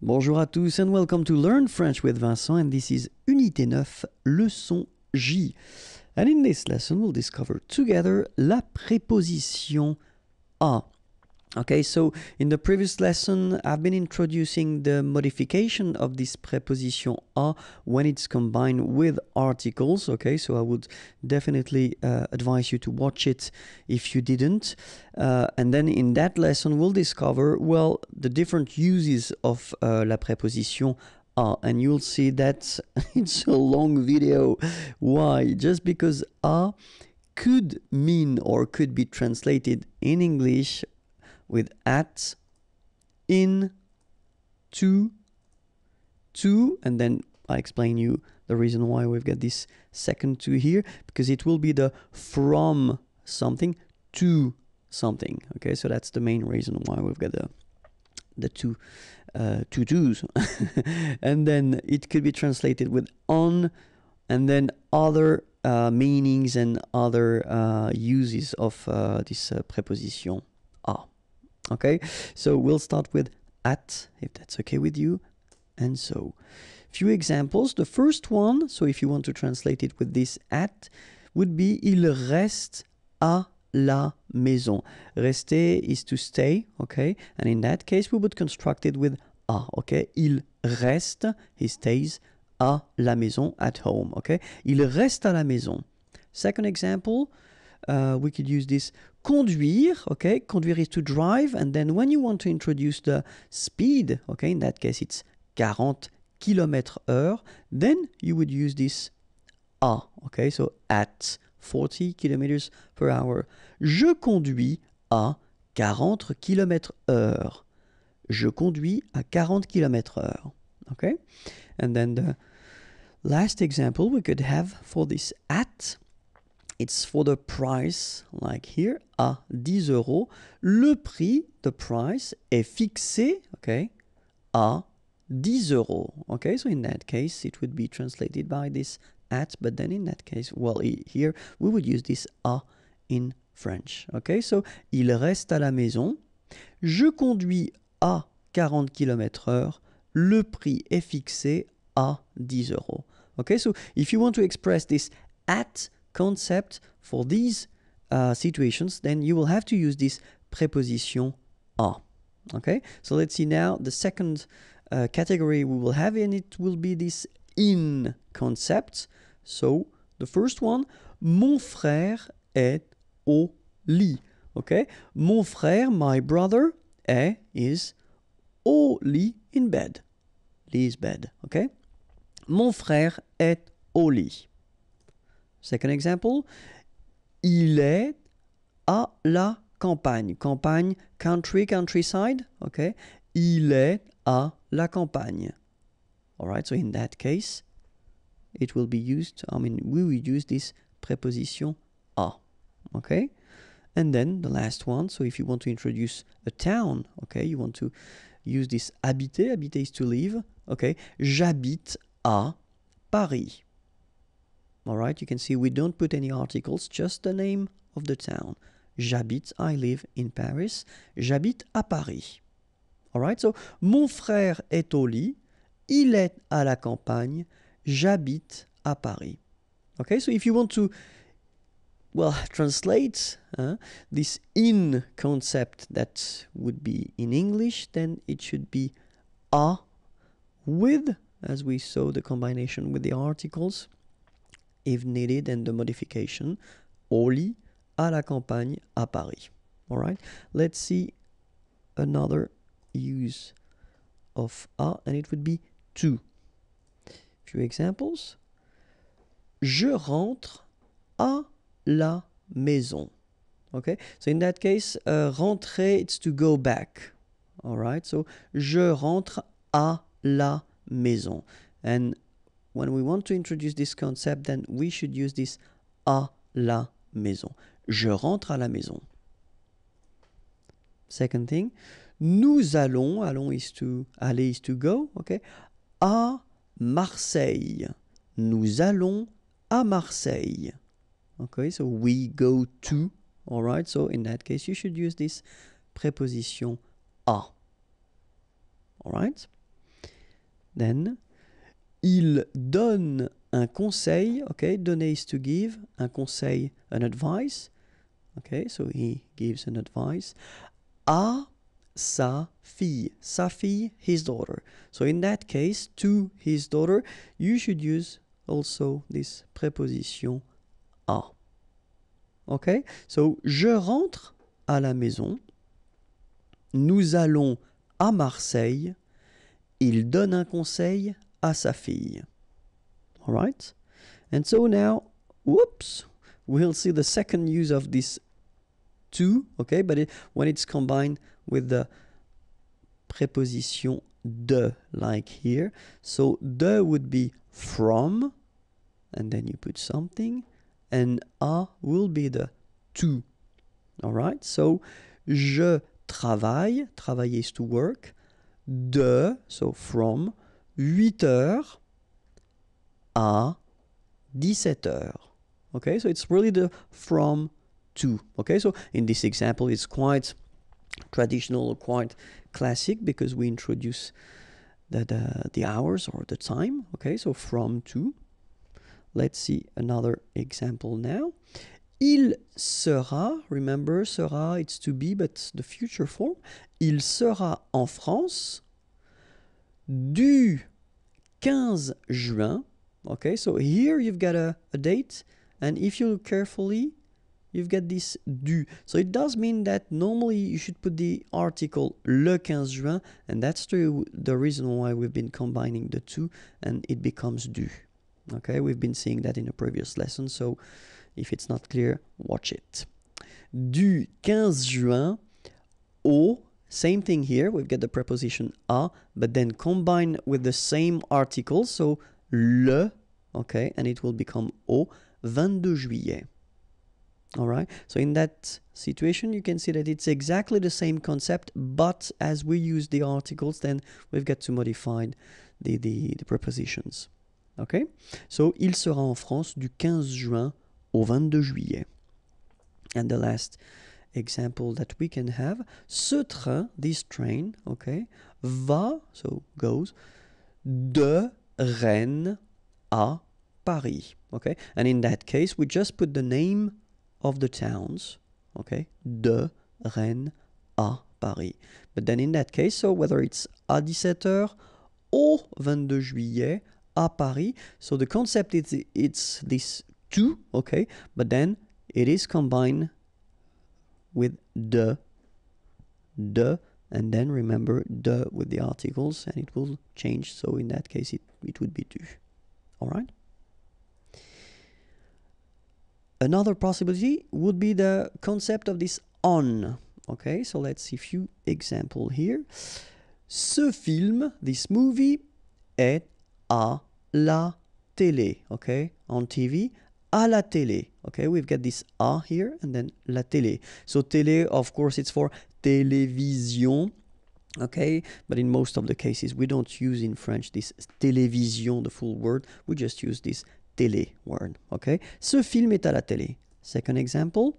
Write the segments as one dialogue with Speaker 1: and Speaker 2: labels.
Speaker 1: Bonjour à tous and welcome to Learn French with Vincent, and this is Unité 9, leçon J. And in this lesson we'll discover together la préposition a. Okay, so in the previous lesson I've been introducing the modification of this preposition a when it's combined with articles. Okay, so I would definitely advise you to watch it if you didn't. And then in that lesson we'll discover, well, the different uses of la préposition a, and you'll see that it's a long video. Why? Just because a could mean or could be translated in English with at, in, to, and then I explain you the reason why we've got this second to here, because it will be the from something to something. Okay, so that's the main reason why we've got the two twos. And then it could be translated with on, and then other meanings and other uses of this preposition a. Okay, so we'll start with at, if that's okay with you. And so, few examples. The first one, so if you want to translate it with this at, would be il reste à la maison. Rester is to stay, okay? And in that case, we would construct it with a, okay? Il reste, he stays, à la maison, at home, okay? Il reste à la maison. Second example, we could use this conduire, okay? Conduire is to drive, and then when you want to introduce the speed, okay, in that case it's 40 km/h, then you would use this a, okay? So at 40 km/h. Je conduis à 40 km/h. Je conduis à 40 km/h, okay? And then the last example we could have for this at, it's for the price, like here, à 10 euros. Le prix, the price, est fixé, okay, à 10 euros. Okay, so in that case, it would be translated by this at, but then in that case, well, here, we would use this à in French. Okay, so il reste à la maison. Je conduis à 40 km/h. Le prix est fixé à 10 euros. Okay, so if you want to express this at concept for these situations, then you will have to use this preposition a. Okay, so let's see now the second category we will have, and it will be this in concept. So the first one, mon frère est au lit. Okay, mon frère, my brother, is au lit, in bed. Lit is bed. Okay, mon frère est au lit. Second example, il est à la campagne. Campagne, country, countryside, okay? Il est à la campagne. All right, so in that case, it will be used, we will use this preposition à, okay? And then the last one, so if you want to introduce a town, okay, you want to use this habiter, habiter is to live, okay? J'habite à Paris. All right, you can see we don't put any articles, just the name of the town. J'habite, I live in Paris. J'habite à Paris. All right, so mon frère est au lit. Il est à la campagne. J'habite à Paris. Okay, so if you want to, well, translate this in concept that would be in English, then it should be a with, as we saw, the combination with the articles, if needed, and the modification, au lit, à la campagne, à Paris. All right, let's see another use of a, and it would be to. Few examples. Je rentre à la maison. Okay, so in that case, rentrer, it's to go back. All right, so je rentre à la maison. And when we want to introduce this concept, then we should use this à la maison. Je rentre à la maison. Second thing, nous allons, allons is to, aller is to go, okay, à Marseille. Nous allons à Marseille. Okay, so we go to, all right, so in that case you should use this preposition à. All right. Then, il donne un conseil, okay, donner is to give, un conseil, an advice, okay, so he gives an advice, à sa fille, his daughter. So in that case, to his daughter, you should use also this préposition à. Okay, so je rentre à la maison, nous allons à Marseille, il donne un conseil à sa fille. All right? And so now, whoops, we'll see the second use of this to, okay, but when it's combined with the preposition de, like here. So de would be from, and then you put something, and a will be the to. All right? So je travaille, travailler is to work, de, so from 8 heures à 17 heures. Okay, so it's really the from to. Okay, so in this example, it's quite traditional, quite classic, because we introduce the hours or the time. Okay, so from to. Let's see another example now. Il sera, remember, sera, it's to be, but the future form. Il sera en France du 15 juin. Okay, so here you've got a date, and if you look carefully, you've got this du. So it does mean that normally you should put the article le 15 juin, and that's the reason why we've been combining the two, and it becomes du. Okay, we've been seeing that in a previous lesson, so if it's not clear, watch it. Du 15 juin au, same thing here, we've got the preposition à, but then combined with the same article, so le, okay, and it will become au 22 juillet. All right, so in that situation, you can see that it's exactly the same concept, but as we use the articles, then we've got to modify the prepositions. Okay, so il sera en France du 15 juin au 22 juillet. And the last example that we can have, ce train, this train, okay, va, so goes, de Rennes à Paris. Okay, and in that case, we just put the name of the towns, okay, de Rennes à Paris. But then in that case, so whether it's à 17h au 22 juillet à Paris, so the concept is it's this to, okay, but then it is combined with de, and then remember de with the articles, and it will change, so in that case it would be du. All right? Another possibility would be the concept of this on. Okay, so let's see a few examples here. Ce film, this movie, est à la télé. Okay, on TV, à la télé. Okay, we've got this à here and then la télé. So télé, of course, it's for télévision. Okay, but in most of the cases, we don't use in French this télévision, the full word. We just use this télé word. Okay, ce film est à la télé. Second example,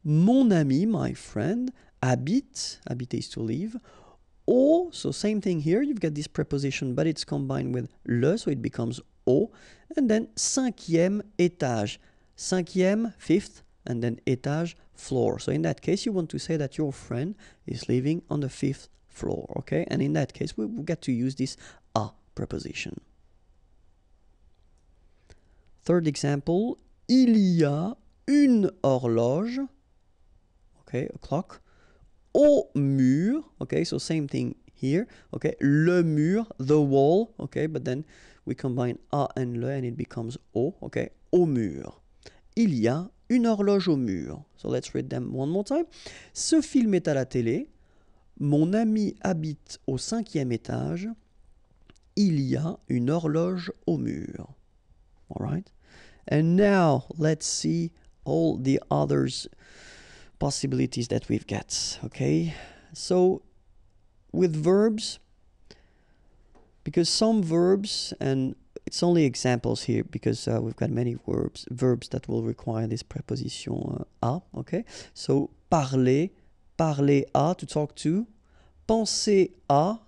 Speaker 1: mon ami, my friend, habite, habiter is to live, au, so same thing here, you've got this preposition, but it's combined with le, so it becomes au, and then cinquième étage, cinquième, fifth, and then étage, floor. So in that case, you want to say that your friend is living on the 5th floor, okay? And in that case, we get to use this à preposition. Third example, il y a une horloge, okay, a clock, au mur, okay, so same thing here, okay, le mur, the wall, okay, but then we combine a and le and it becomes au, okay, au mur. Il y a une horloge au mur. So let's read them one more time. Ce film est à la télé. Mon ami habite au 5e étage. Il y a une horloge au mur. All right. And now let's see all the others possibilities that we've got. Okay. So with verbs, because some verbs, and it's only examples here because we've got many verbs that will require this preposition à, okay? So parler, parler à, to talk to, penser à,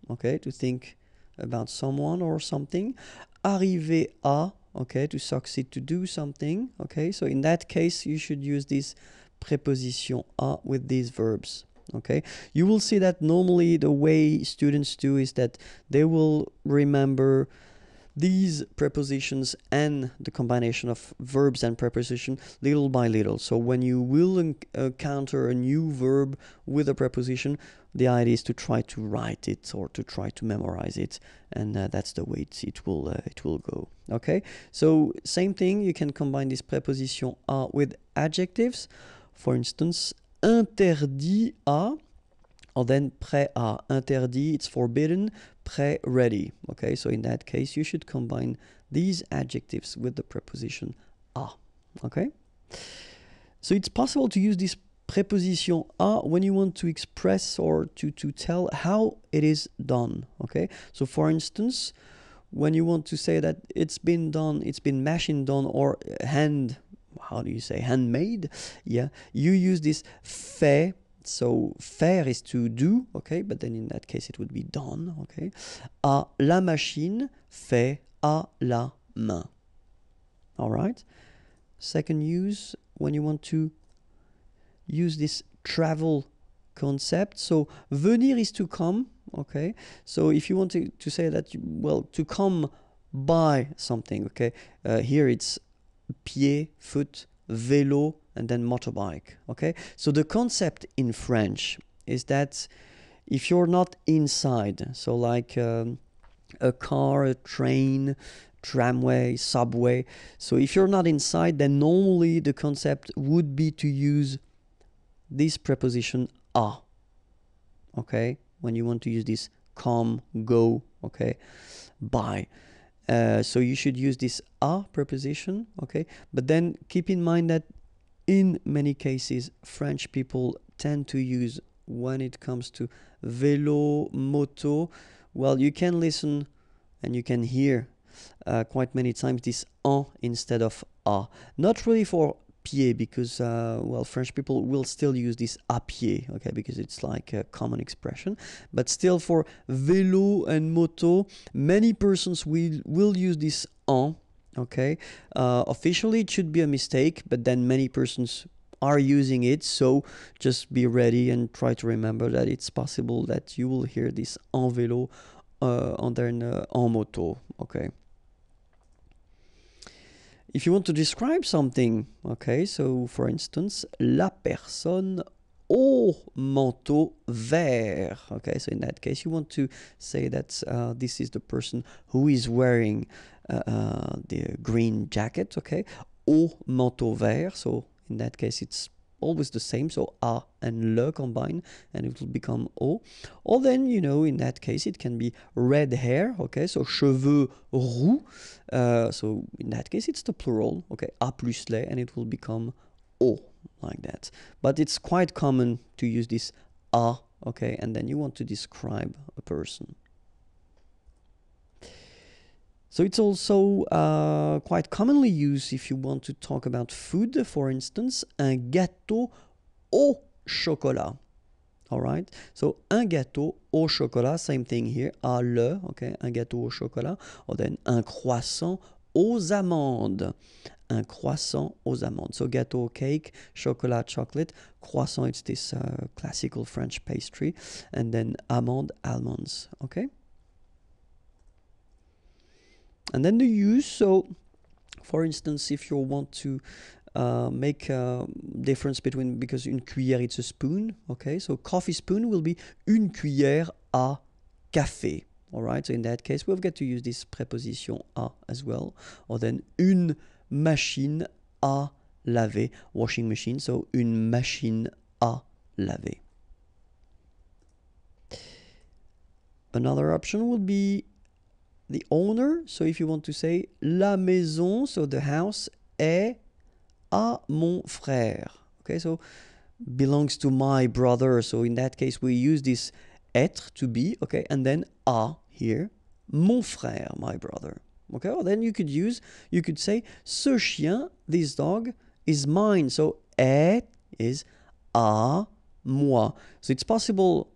Speaker 1: okay, to think about someone or something. Arriver à, okay, to succeed, to do something, okay. So in that case, you should use this preposition à with these verbs, okay. You will see that normally the way students do is that they will remember these prepositions and the combination of verbs and preposition little by little. So when you will encounter a new verb with a preposition, the idea is to try to write it or to try to memorize it, and that's the way it will go. Okay, so same thing, you can combine this preposition à with adjectives. For instance, interdit à, or then prêt à. Interdit, it's forbidden. Prêt, ready. Okay, so in that case, you should combine these adjectives with the preposition à. Okay, so it's possible to use this preposition à when you want to express or to tell how it is done. Okay, so for instance, when you want to say that it's been done, it's been machine done, or handmade, yeah, you use this fait. So faire is to do, okay, but then in that case it would be done, okay. À la machine, fait à la main. All right. Second use, when you want to use this travel concept. So venir is to come, okay. So if you want to say that, to come by something, okay. Here it's pied, foot, vélo, and then motorbike, okay. So the concept in French is that if you're not inside, so like a car, a train, tramway, subway, so if you're not inside, then normally the concept would be to use this preposition à, okay, when you want to use this come, go, okay, by. So you should use this à preposition, okay, but then keep in mind that in many cases, French people tend to use, when it comes to vélo, moto, you can listen and you can hear quite many times this en instead of à. Not really for pied, because, French people will still use this à pied, okay, because it's like a common expression. But still for vélo and moto, many persons will use this en. Okay, officially it should be a mistake, but then many persons are using it, so just be ready and try to remember that it's possible that you will hear this en vélo en moto, okay. If you want to describe something, okay, so for instance, la personne au manteau vert, okay, so in that case you want to say that this is the person who is wearing the green jacket, okay, au manteau vert, so in that case it's always the same, so a and le combine and it will become au. Or then, in that case it can be red hair, okay, so cheveux roux, so in that case it's the plural, okay, a plus les, and it will become au, like that. But it's quite common to use this a, okay, and then you want to describe a person. So it's also quite commonly used if you want to talk about food. For instance, un gâteau au chocolat. All right. So un gâteau au chocolat, same thing here. À le, okay, un gâteau au chocolat. Or then un croissant aux amandes. Un croissant aux amandes. So gâteau, cake, chocolat, chocolate. Croissant, it's this classical French pastry. And then amande, almonds. Okay. And then the use, so for instance, if you want to make a difference between, because une cuillère it's a spoon, okay, so coffee spoon will be une cuillère à café, all right, so in that case we've got to use this preposition à as well, or then une machine à laver, washing machine, so une machine à laver. Another option would be the owner. So if you want to say la maison, so the house, est à mon frère. Okay, so belongs to my brother. So in that case, we use this être to be, okay, and then à here, mon frère, my brother. Okay, or then you could say ce chien, this dog, is mine. So est is à moi. So it's possible,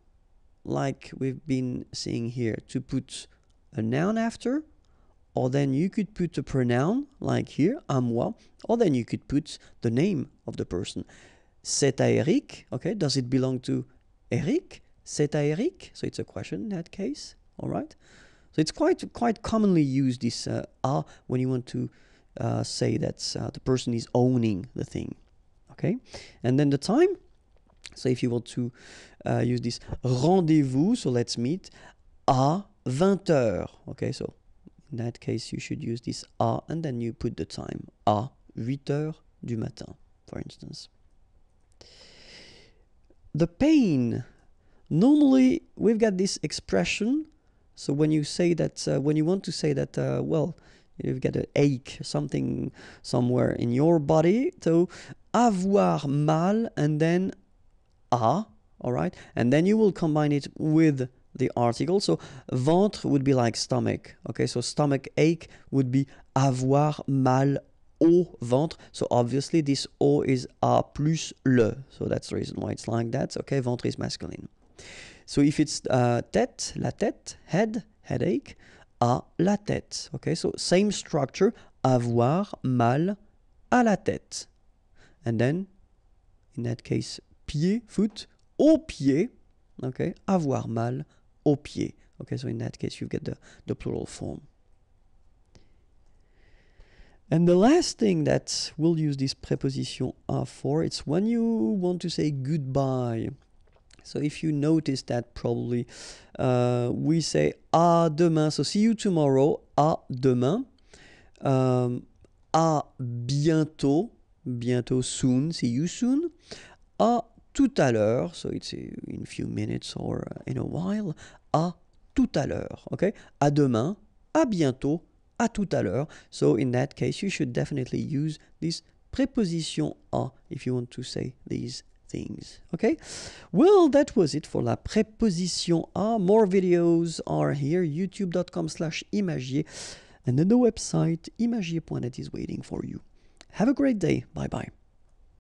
Speaker 1: like we've been seeing here, to put a noun after, or then you could put a pronoun, like here, à moi, or then you could put the name of the person. C'est à Eric, okay, does it belong to Eric? C'est à Eric? So it's a question in that case, all right? So it's quite commonly used, this à, when you want to say that the person is owning the thing, okay? And then the time, so if you want to use this rendezvous, so let's meet à 20h, okay? So in that case, you should use this à, and then you put the time, à 8h du matin, for instance. The pain. Normally, we've got this expression. So when you say that, when you want to say that, well, you've got an ache, something somewhere in your body. So avoir mal and then à, all right? And then you will combine it with the article. So ventre would be like stomach. Okay, so stomach ache would be avoir mal au ventre. So obviously this au is a plus le. So that's the reason why it's like that. Okay, ventre is masculine. So if it's tête, la tête, head, headache, à la tête. Okay, so same structure, avoir mal à la tête. And then, in that case, pied, foot, au pied. Okay, avoir mal au pied. Okay, so in that case, you get the plural form. And the last thing that we'll use this preposition à for, it's when you want to say goodbye. So if you notice that probably we say à demain. So see you tomorrow, à demain. À bientôt, bientôt soon, see you soon. À tout à l'heure, so it's in a few minutes or in a while. À tout à l'heure, okay? À demain, à bientôt, à tout à l'heure. So in that case, you should definitely use this preposition à if you want to say these things. Okay, well, that was it for la préposition à. More videos are here, youtube.com/imagier, and then the website imagier.net is waiting for you. Have a great day. Bye bye.